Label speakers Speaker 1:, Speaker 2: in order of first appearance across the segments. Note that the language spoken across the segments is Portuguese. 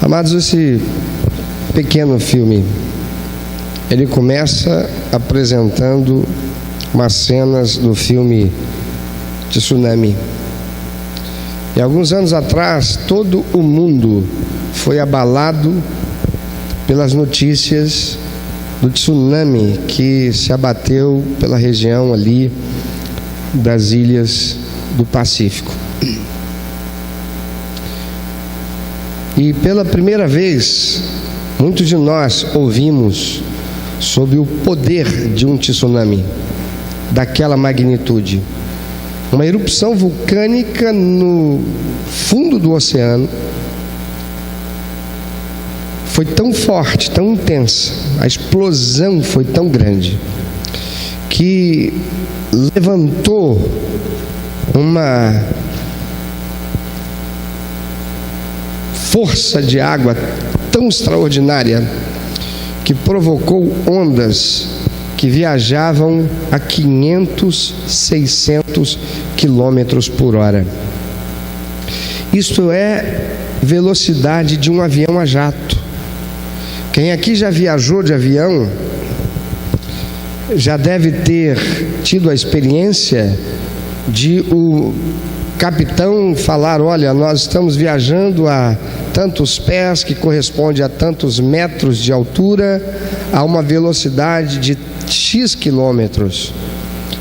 Speaker 1: Amados, esse pequeno filme, ele começa apresentando umas cenas do filme Tsunami. E alguns anos atrás, todo o mundo foi abalado pelas notícias do tsunami que se abateu pela região ali das ilhas do Pacífico. E pela primeira vez, muitos de nós ouvimos sobre o poder de um tsunami daquela magnitude. Uma erupção vulcânica no fundo do oceano foi tão forte, tão intensa, a explosão foi tão grande, que levantou uma força de água tão extraordinária que provocou ondas que viajavam a 500, 600 quilômetros por hora. Isto é velocidade de um avião a jato. Quem aqui já viajou de avião já deve ter tido a experiência de o capitão falar: olha, nós estamos viajando a tantos pés, que corresponde a tantos metros de altura, a uma velocidade de X quilômetros.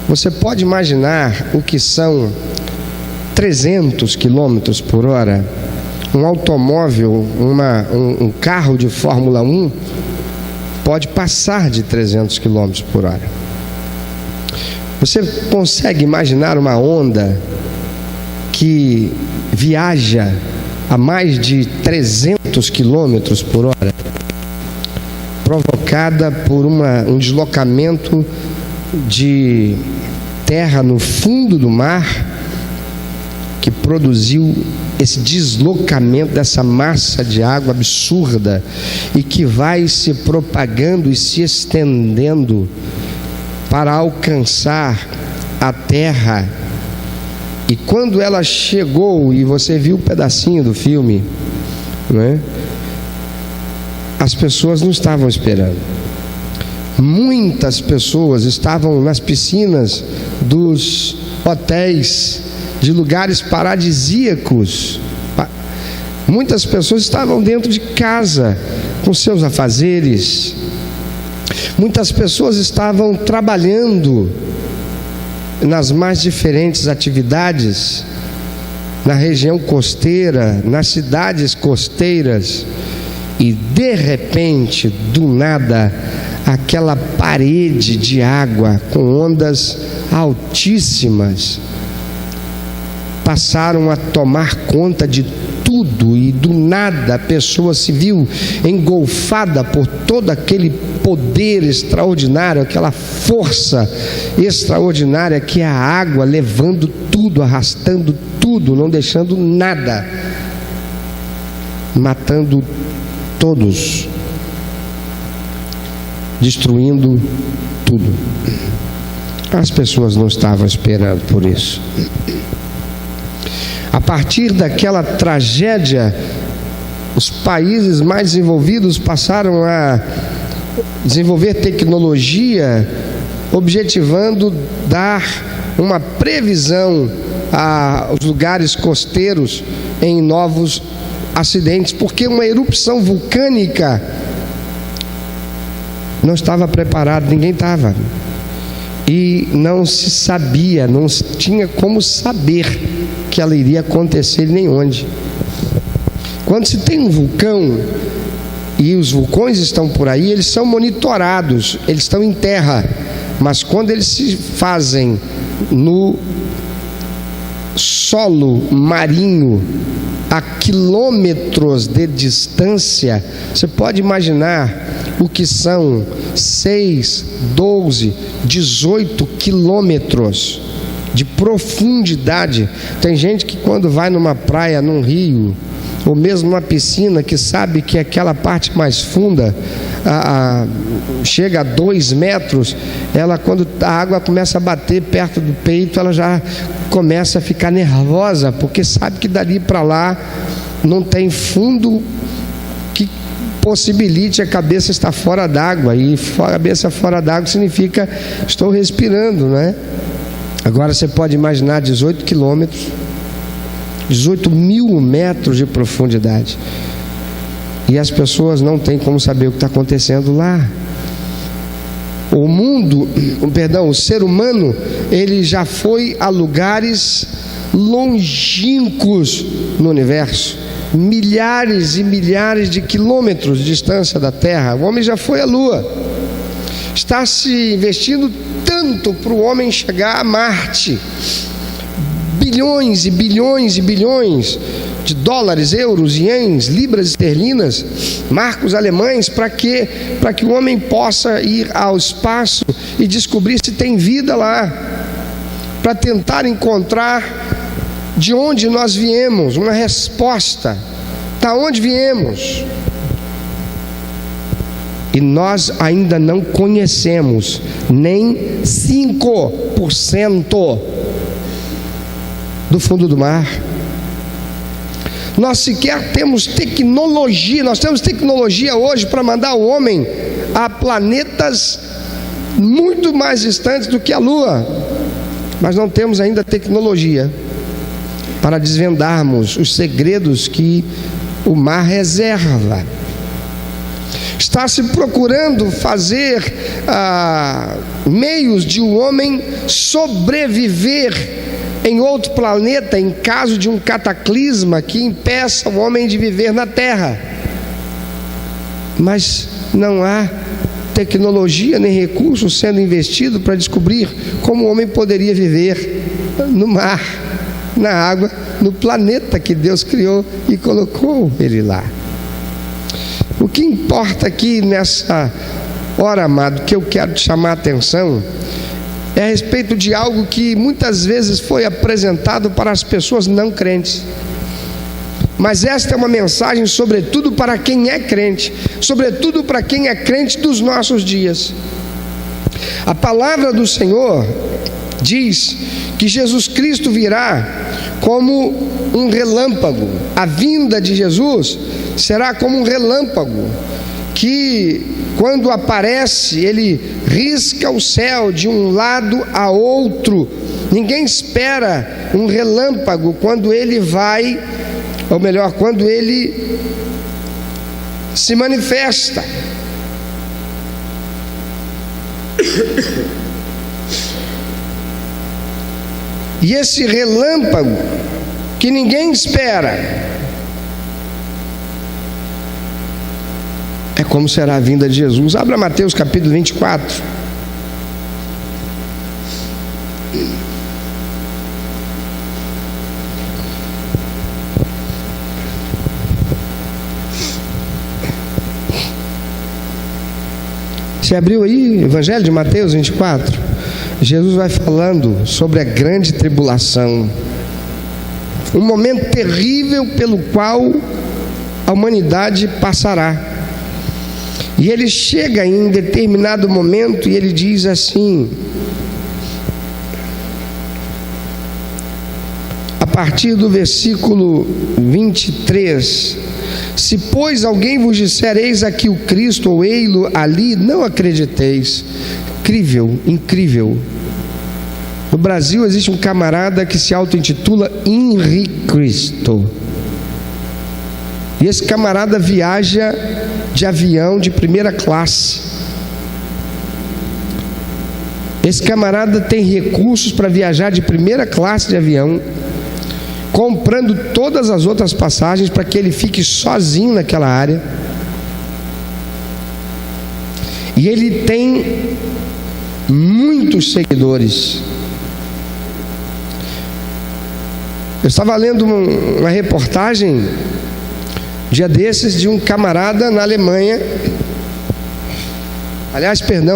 Speaker 1: Você pode imaginar o que são 300 quilômetros por hora? Um automóvel, um carro de Fórmula 1 pode passar de 300 quilômetros por hora. Você consegue imaginar uma onda que viaja a mais de 300 quilômetros por hora, provocada por um deslocamento de terra no fundo do mar, que produziu esse deslocamento dessa massa de água absurda e que vai se propagando e se estendendo para alcançar a terra. E quando ela chegou, e você viu um pedacinho do filme, né? As pessoas não estavam esperando. Muitas pessoas estavam nas piscinas dos hotéis, de lugares paradisíacos. Muitas pessoas estavam dentro de casa, com seus afazeres. Muitas pessoas estavam trabalhando nas mais diferentes atividades, na região costeira, nas cidades costeiras, e de repente, do nada, aquela parede de água com ondas altíssimas passaram a tomar conta de tudo, e do nada a pessoa se viu engolfada por todo aquele poder extraordinário, aquela força extraordinária que é a água, levando tudo, arrastando tudo, não deixando nada, matando todos, destruindo tudo. As pessoas não estavam esperando por isso. A partir daquela tragédia, os países mais desenvolvidos passaram a desenvolver tecnologia, objetivando dar uma previsão aos lugares costeiros em novos acidentes, porque uma erupção vulcânica não estava preparado, ninguém estava, e não se sabia, não tinha como saber que ela iria acontecer nem onde. Quando se tem um vulcão, e os vulcões estão por aí, eles são monitorados, eles estão em terra, mas quando eles se fazem no solo marinho, a quilômetros de distância, você pode imaginar o que são 6, 12, 18 quilômetros de profundidade. Tem gente que quando vai numa praia, num rio, ou mesmo numa piscina, que sabe que aquela parte mais funda chega a 2 metros, ela, quando a água começa a bater perto do peito, ela já começa a ficar nervosa, porque sabe que dali para lá não tem fundo possibilite a cabeça estar fora d'água, e cabeça fora d'água significa estou respirando, não é? Agora você pode imaginar 18 quilômetros, 18 mil metros de profundidade, e as pessoas não têm como saber o que está acontecendo lá. O ser humano, ele já foi a lugares longínquos no universo, milhares e milhares de quilômetros de distância da Terra. O homem já foi à Lua. Está se investindo tanto para o homem chegar a Marte. Bilhões e bilhões e bilhões de dólares, euros, ienes, libras esterlinas, marcos alemães, para que o homem possa ir ao espaço e descobrir se tem vida lá, para tentar encontrar de onde nós viemos, uma resposta, da onde viemos. E nós ainda não conhecemos nem 5% do fundo do mar. Nós sequer temos tecnologia. Nós temos tecnologia hoje para mandar o homem a planetas muito mais distantes do que a Lua, mas não temos ainda tecnologia para desvendarmos os segredos que o mar reserva. Está se procurando fazer meios de o homem sobreviver em outro planeta em caso de um cataclisma que impeça o homem de viver na Terra. Mas não há tecnologia nem recursos sendo investido para descobrir como o homem poderia viver no mar, na água, no planeta que Deus criou e colocou ele lá. O que importa aqui nessa hora, amado, que eu quero te chamar a atenção, é a respeito de algo que muitas vezes foi apresentado para as pessoas não crentes. Mas esta é uma mensagem sobretudo para quem é crente, sobretudo para quem é crente dos nossos dias. A palavra do Senhor diz que Jesus Cristo virá como um relâmpago. A vinda de Jesus será como um relâmpago que, quando aparece, ele risca o céu de um lado a outro. Ninguém espera um relâmpago quando ele vai, ou melhor, quando ele se manifesta. E esse relâmpago que ninguém espera é como será a vinda de Jesus. Abra Mateus capítulo 24. Você abriu aí, Evangelho de Mateus 24? Jesus vai falando sobre a grande tribulação, um momento terrível pelo qual a humanidade passará. E ele chega em determinado momento e ele diz assim, a partir do versículo 23: se pois alguém vos disser, eis aqui o Cristo, ou ei-lo ali, não acrediteis. Incrível. No Brasil existe um camarada que se auto-intitula Henrique Cristo. E esse camarada viaja de avião de primeira classe. Esse camarada tem recursos para viajar de primeira classe de avião, comprando todas as outras passagens para que ele fique sozinho naquela área. E ele tem muitos seguidores. Eu estava lendo uma reportagem dia desses de um camarada na Alemanha,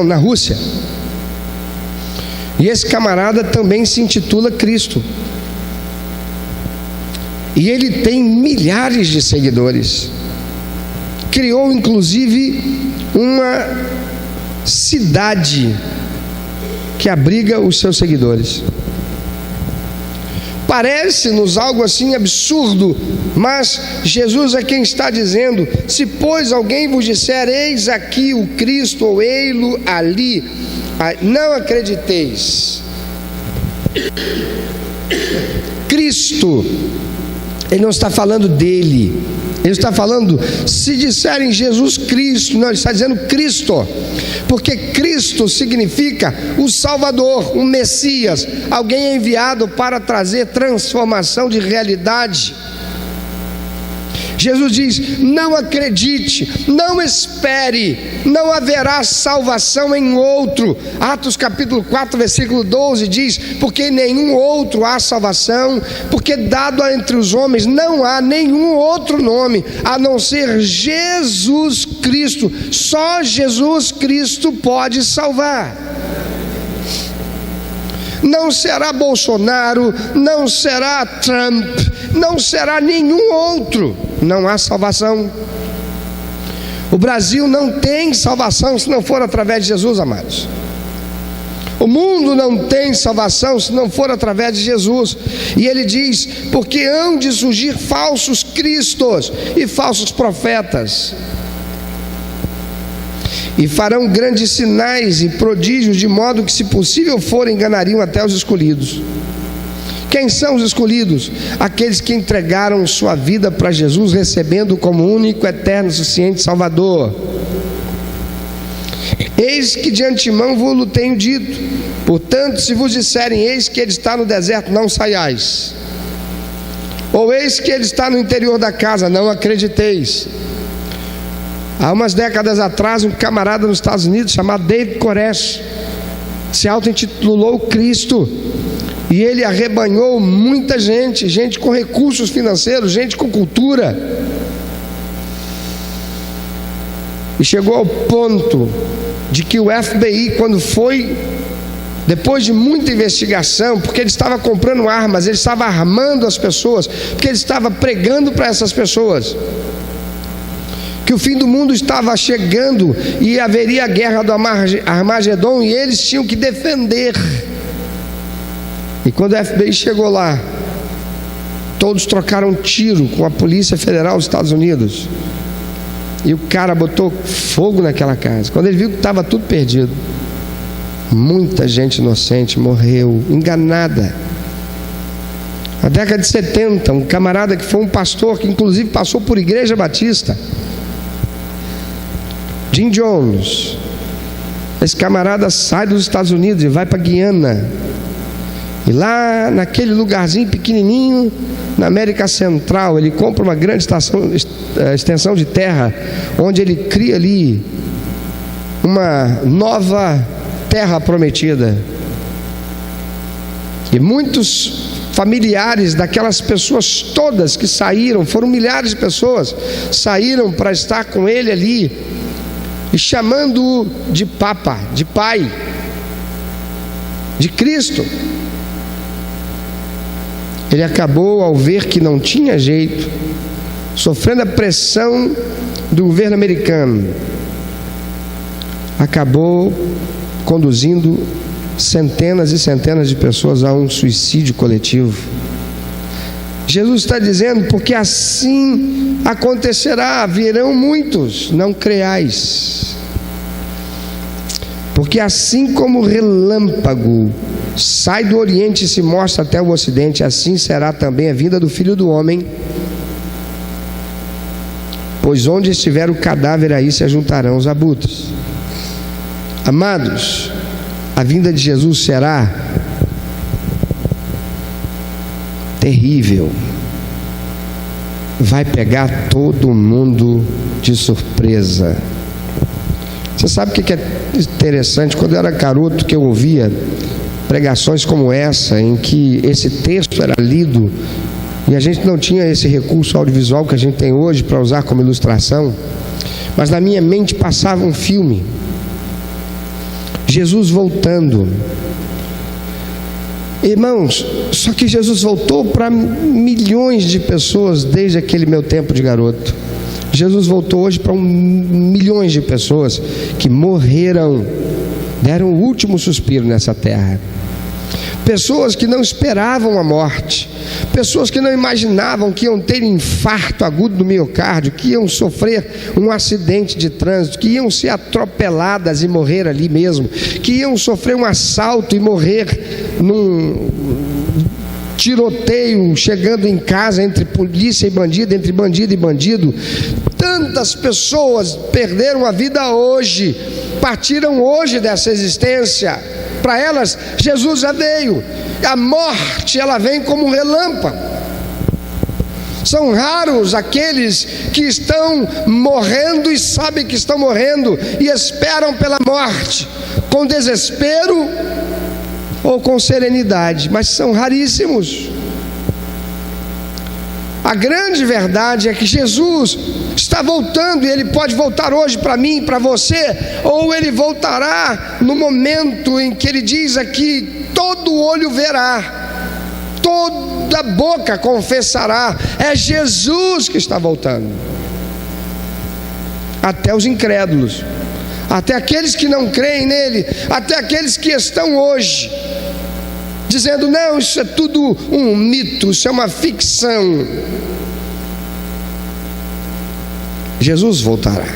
Speaker 1: na Rússia. E esse camarada também se intitula Cristo. E ele tem milhares de seguidores. Criou inclusive uma cidade que abriga os seus seguidores. Parece-nos algo assim absurdo, mas Jesus é quem está dizendo: se pois alguém vos disser, eis aqui o Cristo, ou ei-lo ali, não acrediteis. Cristo, ele não está falando dele, ele está falando, se disserem Jesus Cristo, não, ele está dizendo Cristo, porque Cristo significa o Salvador, o Messias, alguém enviado para trazer transformação de realidade. Jesus diz: não acredite, não espere, não haverá salvação em outro. Atos capítulo 4, versículo 12 diz: porque em nenhum outro há salvação, porque dado entre os homens não há nenhum outro nome, a não ser Jesus Cristo. Só Jesus Cristo pode salvar. Não será Bolsonaro, não será Trump, não será nenhum outro. Não há salvação. O Brasil não tem salvação se não for através de Jesus, amados. O mundo não tem salvação se não for através de Jesus. E ele diz: porque hão de surgir falsos cristos e falsos profetas, e farão grandes sinais e prodígios, de modo que, se possível for, enganariam até os escolhidos. Quem são os escolhidos? Aqueles que entregaram sua vida para Jesus, recebendo como único, eterno, suficiente Salvador. Eis que de antemão vos tenho dito: portanto, se vos disserem, eis que ele está no deserto, não saiais, ou eis que ele está no interior da casa, não acrediteis. Há umas décadas atrás, um camarada nos Estados Unidos chamado David Koresh se auto-intitulou Cristo, e ele arrebanhou muita gente, gente com recursos financeiros, gente com cultura, e chegou ao ponto de que o FBI, quando foi, depois de muita investigação, porque ele estava comprando armas, ele estava armando as pessoas, porque ele estava pregando para essas pessoas que o fim do mundo estava chegando e haveria a guerra do Armagedon, e eles tinham que defender. E quando o FBI chegou lá, todos trocaram tiro com a Polícia Federal dos Estados Unidos, e o cara botou fogo naquela casa. Quando ele viu que estava tudo perdido, muita gente inocente morreu, enganada. Na década de 70, um camarada que foi um pastor, que inclusive passou por Igreja Batista, Jim Jones, esse camarada sai dos Estados Unidos e vai para Guiana, e lá naquele lugarzinho pequenininho na América Central, ele compra uma grande extensão de terra, onde ele cria ali uma nova terra prometida, e muitos familiares daquelas pessoas todas que saíram, foram milhares de pessoas, saíram para estar com ele ali, e chamando-o de Papa, de Pai, de Cristo. Ele acabou, ao ver que não tinha jeito, sofrendo a pressão do governo americano, acabou conduzindo centenas e centenas de pessoas a um suicídio coletivo. Jesus está dizendo: porque assim acontecerá, virão muitos, não creais. Porque assim como o relâmpago sai do Oriente e se mostra até o Ocidente, assim será também a vinda do Filho do Homem. Pois onde estiver o cadáver, aí se ajuntarão os abutres. Amados, a vinda de Jesus será terrível, vai pegar todo mundo de surpresa. Você sabe o que é interessante? Quando eu era garoto, que eu ouvia pregações como essa, em que esse texto era lido, e a gente não tinha esse recurso audiovisual que a gente tem hoje para usar como ilustração, mas na minha mente passava um filme, Jesus voltando. Irmãos, só que Jesus voltou para milhões de pessoas desde aquele meu tempo de garoto. Jesus voltou hoje para milhões de pessoas que morreram, deram o último suspiro nessa terra. pessoas que não esperavam a morte, pessoas que não imaginavam que iam ter infarto agudo do miocárdio, que iam sofrer um acidente de trânsito, que iam ser atropeladas e morrer ali mesmo, que iam sofrer um assalto e morrer num tiroteio, chegando em casa entre polícia e bandido, entre bandido e bandido. Tantas pessoas perderam a vida hoje, partiram hoje dessa existência. Para elas, Jesus já veio. A morte, ela vem como um relâmpago. São raros aqueles que estão morrendo e sabem que estão morrendo e esperam pela morte, com desespero ou com serenidade, mas são raríssimos. A grande verdade é que Jesus está voltando, e Ele pode voltar hoje para mim, para você, ou Ele voltará no momento em que Ele diz aqui: todo olho verá, toda boca confessará. É Jesus que está voltando. Até os incrédulos, até aqueles que não creem nele, até aqueles que estão hoje dizendo: não, isso é tudo um mito, isso é uma ficção. Jesus voltará.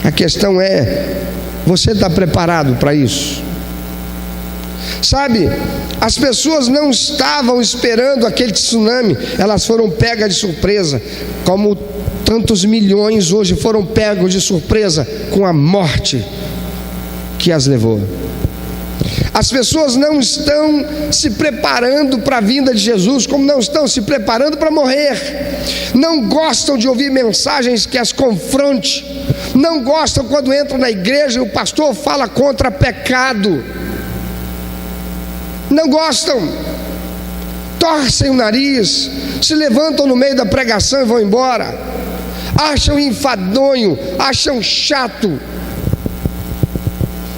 Speaker 1: A questão é: você está preparado para isso? Sabe, as pessoas não estavam esperando aquele tsunami, elas foram pegas de surpresa, como tantos milhões hoje foram pegos de surpresa com a morte que as levou. As pessoas não estão se preparando para a vinda de Jesus, como não estão se preparando para morrer. Não gostam de ouvir mensagens que as confronte. Não gostam quando entram na igreja e o pastor fala contra pecado. Não gostam. Torcem o nariz, se levantam no meio da pregação e vão embora. Acham enfadonho, acham chato.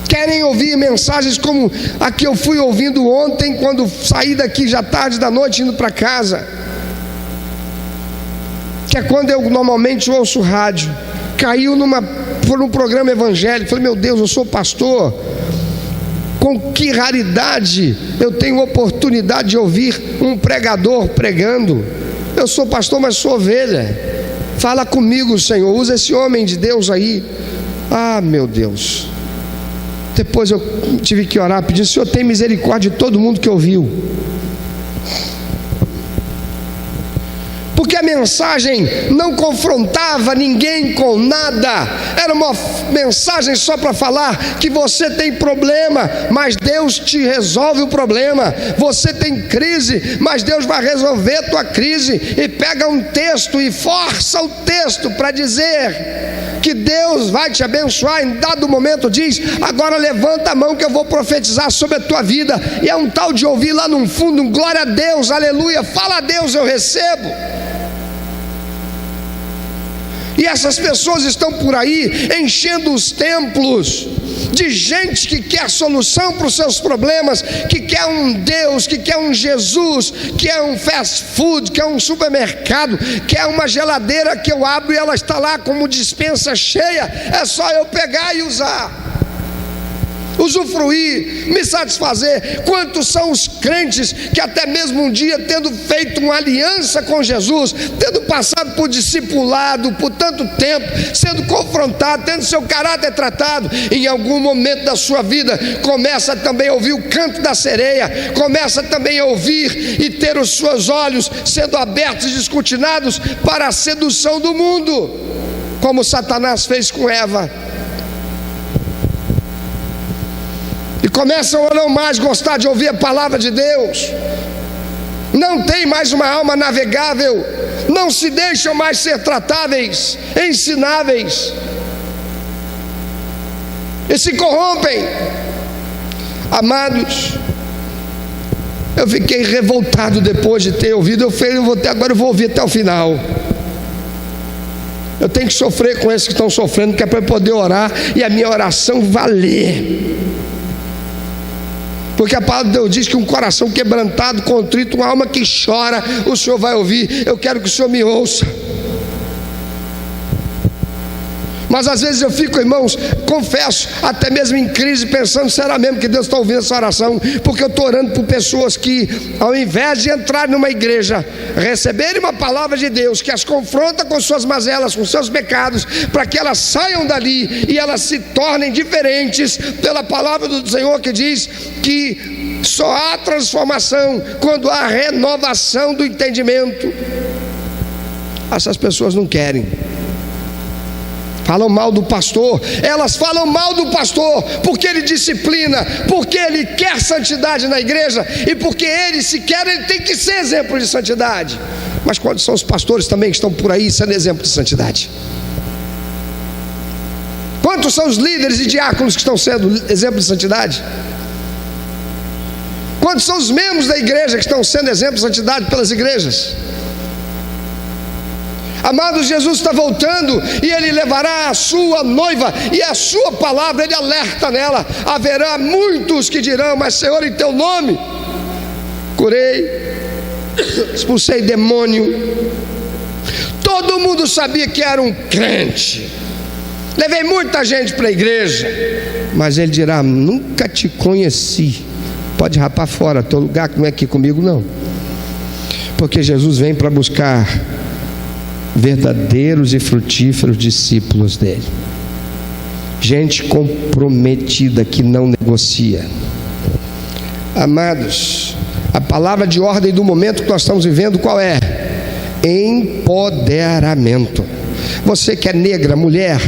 Speaker 1: Querem ouvir mensagens como a que eu fui ouvindo ontem, quando saí daqui já tarde da noite indo para casa, que é quando eu normalmente ouço rádio. Caiu por um programa evangélico. Falei: meu Deus, eu sou pastor, com que raridade eu tenho oportunidade de ouvir um pregador pregando. Eu sou pastor, mas sou ovelha. Fala comigo, Senhor, usa esse homem de Deus aí. Ah, meu Deus. Depois eu tive que orar, pedindo: Senhor, tem misericórdia de todo mundo que ouviu. Porque a mensagem não confrontava ninguém com nada. Era uma mensagem só para falar que você tem problema, mas Deus te resolve o problema. Você tem crise, mas Deus vai resolver a tua crise. E pega um texto e força o texto para dizer que Deus vai te abençoar. Em dado momento diz: agora levanta a mão que eu vou profetizar sobre a tua vida. E é um tal de ouvir lá no fundo um glória a Deus, aleluia, fala a Deus, eu recebo. E essas pessoas estão por aí enchendo os templos de gente que quer solução para os seus problemas, que quer um Deus, que quer um Jesus, que é um fast food, que é um supermercado, que é uma geladeira que eu abro e ela está lá como dispensa cheia. É só eu pegar e usar, usufruir, me satisfazer. Quantos são os crentes que até mesmo um dia, tendo feito uma aliança com Jesus, tendo passado por discipulado por tanto tempo, sendo confrontado, tendo seu caráter tratado, em algum momento da sua vida começa também a ouvir o canto da sereia, começa também a ouvir e ter os seus olhos sendo abertos e descortinados para a sedução do mundo, como Satanás fez com Eva. E começam a não mais gostar de ouvir a palavra de Deus. Não tem mais uma alma navegável. Não se deixam mais ser tratáveis, ensináveis. E se corrompem. Amados, eu fiquei revoltado depois de ter ouvido. Eu falei: agora eu vou ouvir até o final. Eu tenho que sofrer com esses que estão sofrendo, que é para eu poder orar e a minha oração valer. Porque a palavra de Deus diz que um coração quebrantado, contrito, uma alma que chora, o Senhor vai ouvir. Eu quero que o Senhor me ouça. Mas às vezes eu fico, irmãos, confesso, até mesmo em crise, pensando, será mesmo que Deus está ouvindo essa oração? Porque eu estou orando por pessoas que, ao invés de entrar numa igreja, receberem uma palavra de Deus que as confronta com suas mazelas, com seus pecados, para que elas saiam dali e elas se tornem diferentes pela palavra do Senhor, que diz que só há transformação quando há renovação do entendimento. Essas pessoas não querem. Falam mal do pastor, elas falam mal do pastor, porque ele disciplina, porque ele quer santidade na igreja, e porque ele, se quer, ele tem que ser exemplo de santidade. Mas quando são os pastores também que estão por aí sendo exemplo de santidade? Quantos são os líderes e diáconos que estão sendo exemplo de santidade? Quantos são os membros da igreja que estão sendo exemplo de santidade pelas igrejas? Amados, Jesus está voltando e Ele levará a sua noiva, e a sua palavra Ele alerta nela. Haverá muitos que dirão: mas Senhor, em teu nome curei, expulsei demônio. Todo mundo sabia que era um crente, levei muita gente para a igreja. Mas Ele dirá: nunca te conheci, pode rapar fora, teu lugar que não é aqui comigo não. Porque Jesus vem para buscar verdadeiros e frutíferos discípulos dele, gente comprometida que não negocia. Amados, a palavra de ordem do momento que nós estamos vivendo qual é? Empoderamento. Você que é negra, mulher,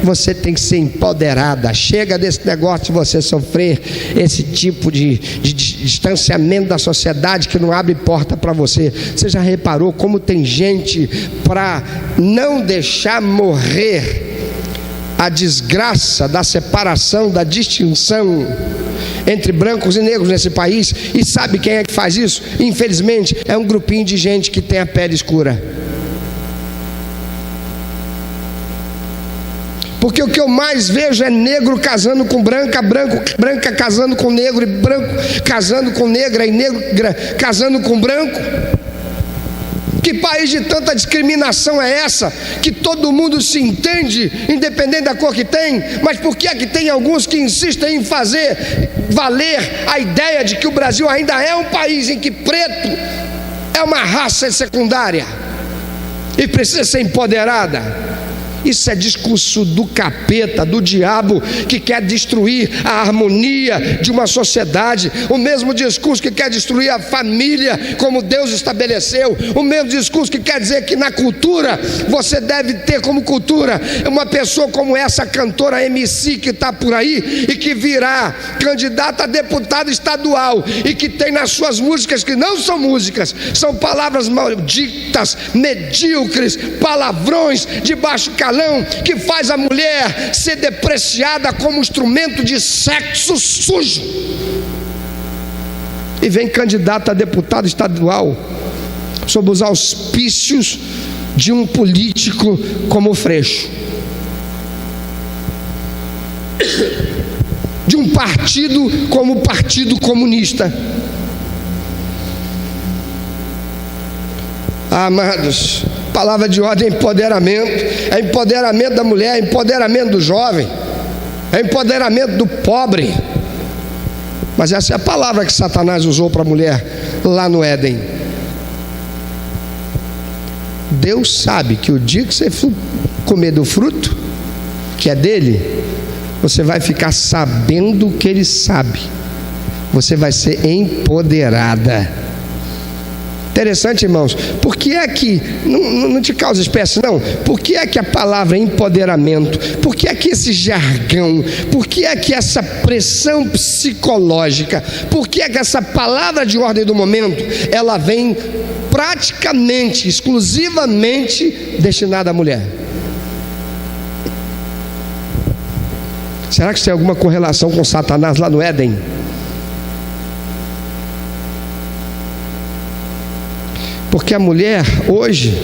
Speaker 1: você tem que ser empoderada. Chega desse negócio de você sofrer esse tipo de distanciamento da sociedade que não abre porta para você. Você já reparou como tem gente para não deixar morrer a desgraça da separação, da distinção entre brancos e negros nesse país? E sabe quem é que faz isso? Infelizmente é um grupinho de gente que tem a pele escura. Porque o que eu mais vejo é negro casando com branca, branca casando com negro, e branco casando com negra, e negra casando com branco. Que país de tanta discriminação é essa? Que todo mundo se entende, independente da cor que tem. Mas por que é que tem alguns que insistem em fazer valer a ideia de que o Brasil ainda é um país em que preto é uma raça secundária e precisa ser empoderada? Isso é discurso do capeta, do diabo, que quer destruir a harmonia de uma sociedade. O mesmo discurso que quer destruir a família como Deus estabeleceu. O mesmo discurso que quer dizer que na cultura você deve ter como cultura uma pessoa como essa cantora MC que está por aí e que virá candidata a deputada estadual e que tem nas suas músicas, que não são músicas, são palavras malditas, medíocres, palavrões de baixo calão, que faz a mulher ser depreciada como instrumento de sexo sujo. E vem candidata a deputado estadual sob os auspícios de um político como o Freixo, de um partido como o Partido Comunista. Amados, palavra de ordem é empoderamento da mulher, é empoderamento do jovem, é empoderamento do pobre. Mas essa é a palavra que Satanás usou para a mulher lá no Éden. Deus sabe que o dia que você for comer do fruto que é dele, você vai ficar sabendo o que ele sabe, você vai ser empoderada. Interessante, irmãos. Por que é que não te causa espécie, não? Por que é que a palavra empoderamento, por que é que esse jargão, por que é que essa pressão psicológica, por que é que essa palavra de ordem do momento, ela vem praticamente, exclusivamente destinada à mulher? Será que isso tem alguma correlação com Satanás lá no Éden? Porque a mulher hoje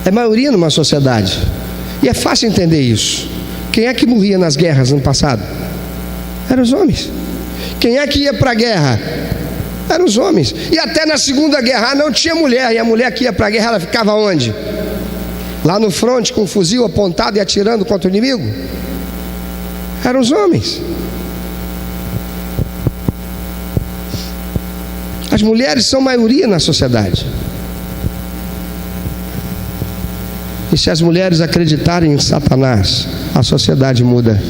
Speaker 1: é maioria numa sociedade, e é fácil entender isso. Quem é que morria nas guerras no passado? Eram os homens. Quem é que ia para a guerra? Eram os homens. E até na Segunda Guerra não tinha mulher, e a mulher que ia para a guerra, ela ficava onde? lá no fronte com um fuzil apontado e atirando contra o inimigo? Eram os homens. As mulheres são maioria na sociedade. E se as mulheres acreditarem em Satanás, a sociedade muda.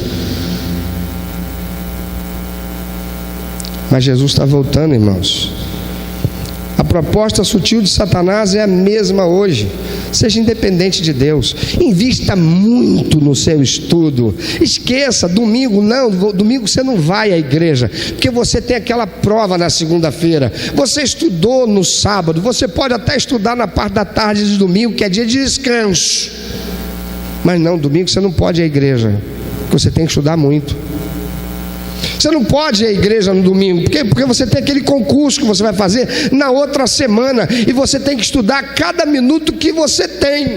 Speaker 1: Mas Jesus está voltando, irmãos. A proposta sutil de Satanás é a mesma hoje. Seja independente de Deus. Invista muito no seu estudo. Esqueça, domingo não. Domingo você não vai à igreja, porque você tem aquela prova na segunda-feira. Você estudou no sábado. Você pode até estudar na parte da tarde de domingo, que é dia de descanso. Mas não, domingo você não pode ir à igreja, porque você tem que estudar muito. Você não pode ir à igreja no domingo, porque você tem aquele concurso que você vai fazer na outra semana, e você tem que estudar cada minuto que você tem.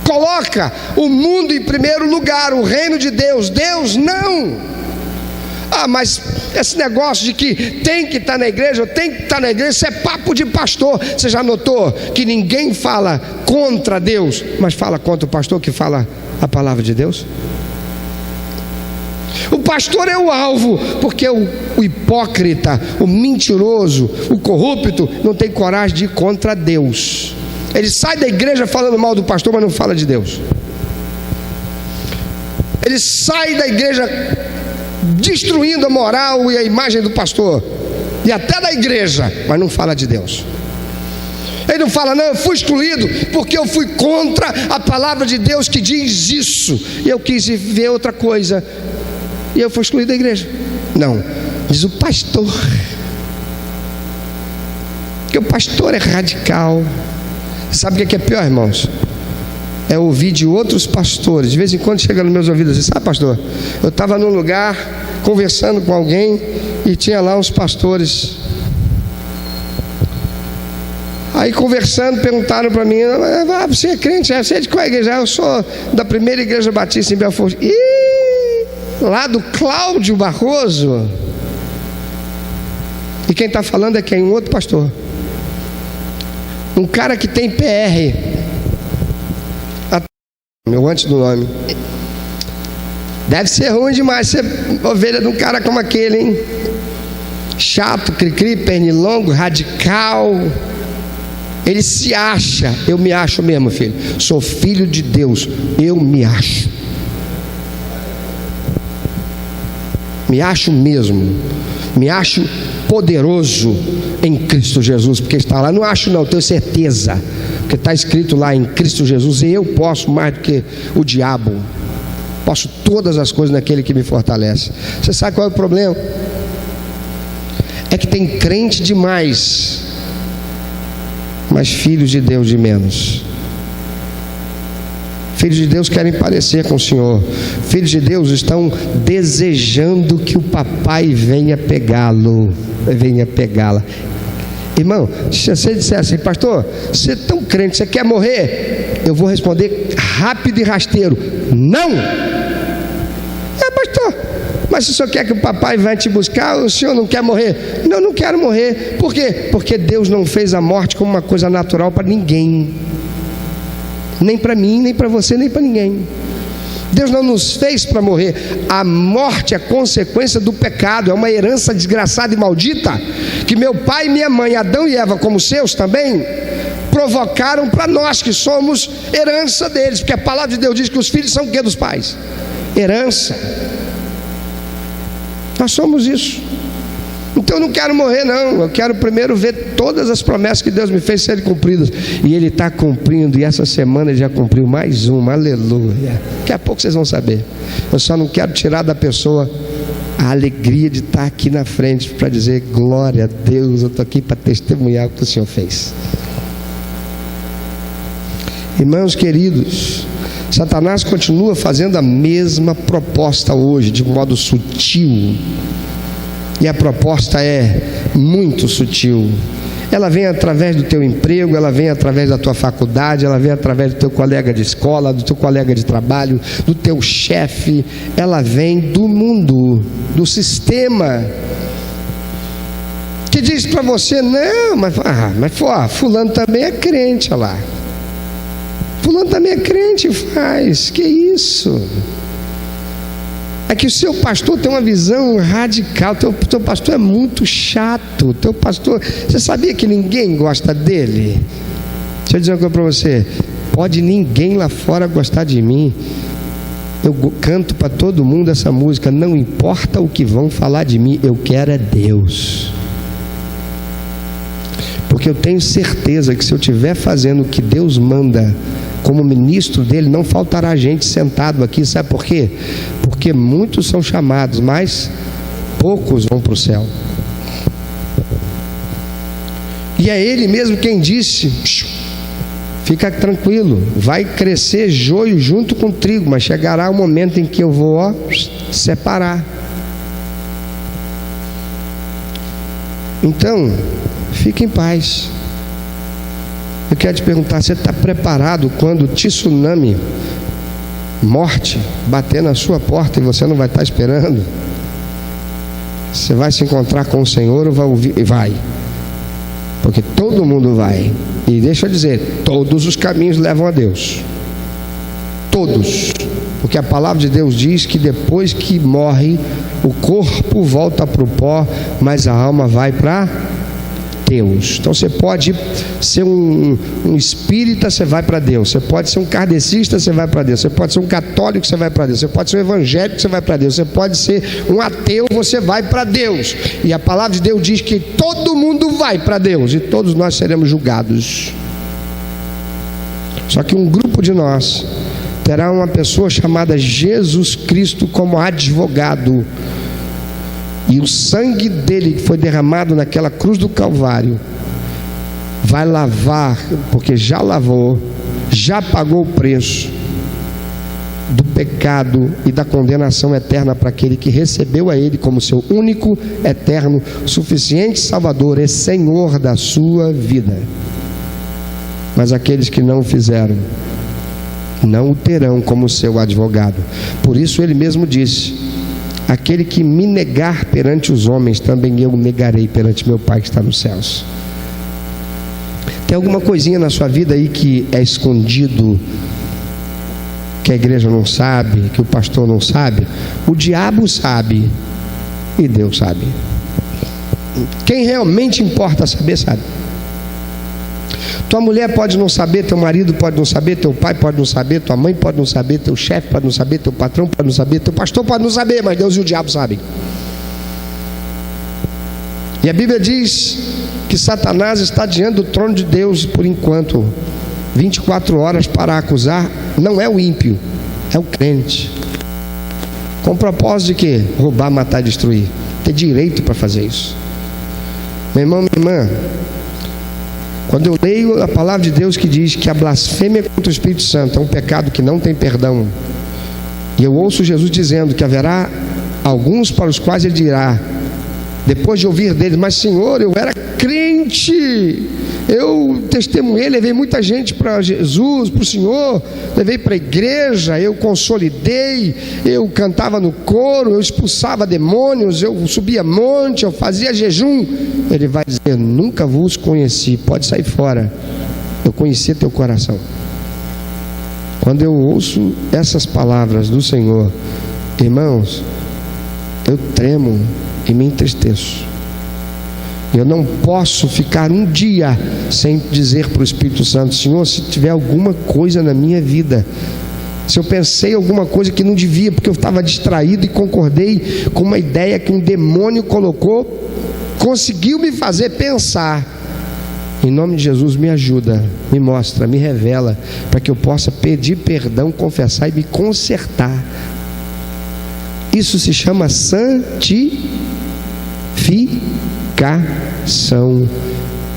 Speaker 1: Coloca o mundo em primeiro lugar, o reino de Deus. Deus não. Mas esse negócio de que tem que estar na igreja, eu tenho que estar na igreja, isso é papo de pastor. Você já notou que ninguém fala contra Deus, mas fala contra o pastor que fala a palavra de Deus? O pastor é o alvo, porque o hipócrita, o mentiroso, o corrupto não tem coragem de ir contra Deus. Ele sai da igreja falando mal do pastor, mas não fala de Deus. Ele sai da igreja destruindo a moral e a imagem do pastor, e até da igreja, mas não fala de Deus. Ele não fala, não, eu fui excluído porque eu fui contra a palavra de Deus que diz isso, e eu quis ver outra coisa, e eu fui excluído da igreja. Não, diz o pastor, que o pastor é radical. Sabe o que é pior, irmãos? É ouvir de outros pastores. De vez em quando chega nos meus ouvidos assim, sabe, pastor, eu estava num lugar conversando com alguém e tinha lá uns pastores. Aí conversando, perguntaram para mim, você é crente? Você é de qual igreja? Eu sou da primeira igreja batista em Belfort. Lá do Cláudio Barroso. E quem está falando é quem? Um outro pastor, um cara que tem PR, meu antes do nome. Deve ser ruim demais ser ovelha de um cara como aquele, hein? Chato, cri-cri, pernilongo, radical. Ele se acha. Eu me acho mesmo, filho. Sou filho de Deus. Eu me acho. Me acho mesmo. Me acho poderoso em Cristo Jesus, porque está lá. Não acho não, tenho certeza, porque está escrito lá em Cristo Jesus, e eu posso mais do que o diabo. Posso todas as coisas naquele que me fortalece. Você sabe qual é o problema? É que tem crente demais, mas filhos de Deus de menos. Filhos de Deus querem parecer com o Senhor. Filhos de Deus estão desejando que o papai venha pegá-lo, venha pegá-la. Irmão, se você disser assim, pastor, você é tão crente, você quer morrer? Eu vou responder rápido e rasteiro, não. Pastor, mas se o senhor quer que o papai venha te buscar, o senhor não quer morrer? Não, não quero morrer. Por quê? Porque Deus não fez a morte como uma coisa natural para ninguém. Nem para mim, nem para você, nem para ninguém. Deus não nos fez para morrer. A morte é consequência do pecado, é uma herança desgraçada e maldita, que meu pai e minha mãe, Adão e Eva, como seus também, provocaram para nós, que somos herança deles, porque a palavra de Deus diz que os filhos são o que dos pais? Herança. Nós somos isso. Então eu não quero morrer não, eu quero primeiro ver todas as promessas que Deus me fez serem cumpridas, e Ele está cumprindo, e essa semana Ele já cumpriu mais uma, aleluia. Daqui a pouco vocês vão saber. Eu só não quero tirar da pessoa a alegria de estar aqui na frente para dizer, glória a Deus, eu estou aqui para testemunhar o que o Senhor fez. Irmãos queridos, Satanás continua fazendo a mesma proposta hoje, de modo sutil. E a proposta é muito sutil. Ela vem através do teu emprego, ela vem através da tua faculdade, ela vem através do teu colega de escola, do teu colega de trabalho, do teu chefe. Ela vem do mundo, do sistema, que diz para você, não, mas fulano também é crente, olha lá. fulano também é crente, faz. Que isso? É que o seu pastor tem uma visão radical. Teu pastor é muito chato. Teu pastor, você sabia que ninguém gosta dele? Deixa eu dizer uma coisa para você. Pode ninguém lá fora gostar de mim. Eu canto para todo mundo essa música. Não importa o que vão falar de mim, eu quero é Deus. Porque eu tenho certeza que se eu estiver fazendo o que Deus manda como ministro dele, não faltará gente sentado aqui. Sabe por quê? Porque muitos são chamados, mas poucos vão para o céu. E é ele mesmo quem disse: fica tranquilo, vai crescer joio junto com trigo, mas chegará o momento em que eu vou separar. Então, fique em paz. Eu quero te perguntar, você está preparado quando o tsunami, morte, bater na sua porta e você não vai estar esperando? Você vai se encontrar com o Senhor ou vai ouvir? Vai. Porque todo mundo vai. E deixa eu dizer, todos os caminhos levam a Deus. Todos. Porque a palavra de Deus diz que depois que morre, o corpo volta para o pó, mas a alma vai para Deus. Então você pode ser um espírita, você vai para Deus. Você pode ser um kardecista, você vai para Deus. Você pode ser um católico, você vai para Deus. Você pode ser um evangélico, você vai para Deus. Você pode ser um ateu, você vai para Deus. E a palavra de Deus diz que todo mundo vai para Deus e todos nós seremos julgados. Só que um grupo de nós terá uma pessoa chamada Jesus Cristo como advogado. E o sangue dele que foi derramado naquela cruz do Calvário vai lavar, porque já lavou, já pagou o preço do pecado e da condenação eterna para aquele que recebeu a ele como seu único, eterno, suficiente Salvador e Senhor da sua vida. Mas aqueles que não o fizeram não o terão como seu advogado. Por isso ele mesmo disse: aquele que me negar perante os homens, também eu negarei perante meu Pai que está nos céus. Tem alguma coisinha na sua vida aí que é escondido, que a igreja não sabe, que o pastor não sabe? O diabo sabe e Deus sabe. Quem realmente importa saber, sabe. Tua mulher pode não saber, teu marido pode não saber, teu pai pode não saber, tua mãe pode não saber, teu chefe pode não saber, teu patrão pode não saber, teu pastor pode não saber, mas Deus e o diabo sabem. E a Bíblia diz que Satanás está diante do trono de Deus por enquanto, 24 horas para acusar. Não é o ímpio, é o crente. Com o propósito de quê? Roubar, matar, destruir. Ter direito para fazer isso. Meu irmão, minha irmã, quando eu leio a palavra de Deus que diz que a blasfêmia contra o Espírito Santo é um pecado que não tem perdão, e eu ouço Jesus dizendo que haverá alguns para os quais ele dirá, depois de ouvir dele: mas Senhor, eu era crente, eu testemunhei, levei muita gente para Jesus, para o Senhor, levei para a igreja, eu consolidei, eu cantava no coro, eu expulsava demônios, eu subia monte, eu fazia jejum. Ele vai dizer: nunca vos conheci, pode sair fora, eu conheci teu coração. Quando eu ouço essas palavras do Senhor, irmãos, eu tremo e me entristeço. Eu não posso ficar um dia sem dizer para o Espírito Santo: Senhor, se tiver alguma coisa na minha vida, se eu pensei alguma coisa que não devia, porque eu estava distraído e concordei com uma ideia que um demônio colocou, conseguiu me fazer pensar, em nome de Jesus, me ajuda, me mostra, me revela, para que eu possa pedir perdão, confessar e me consertar. Isso se chama santificação.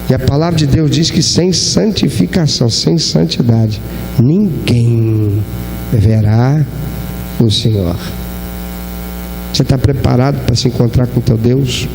Speaker 1: E a palavra de Deus diz que sem santificação, sem santidade, ninguém verá o Senhor. Você está preparado para se encontrar com teu Deus?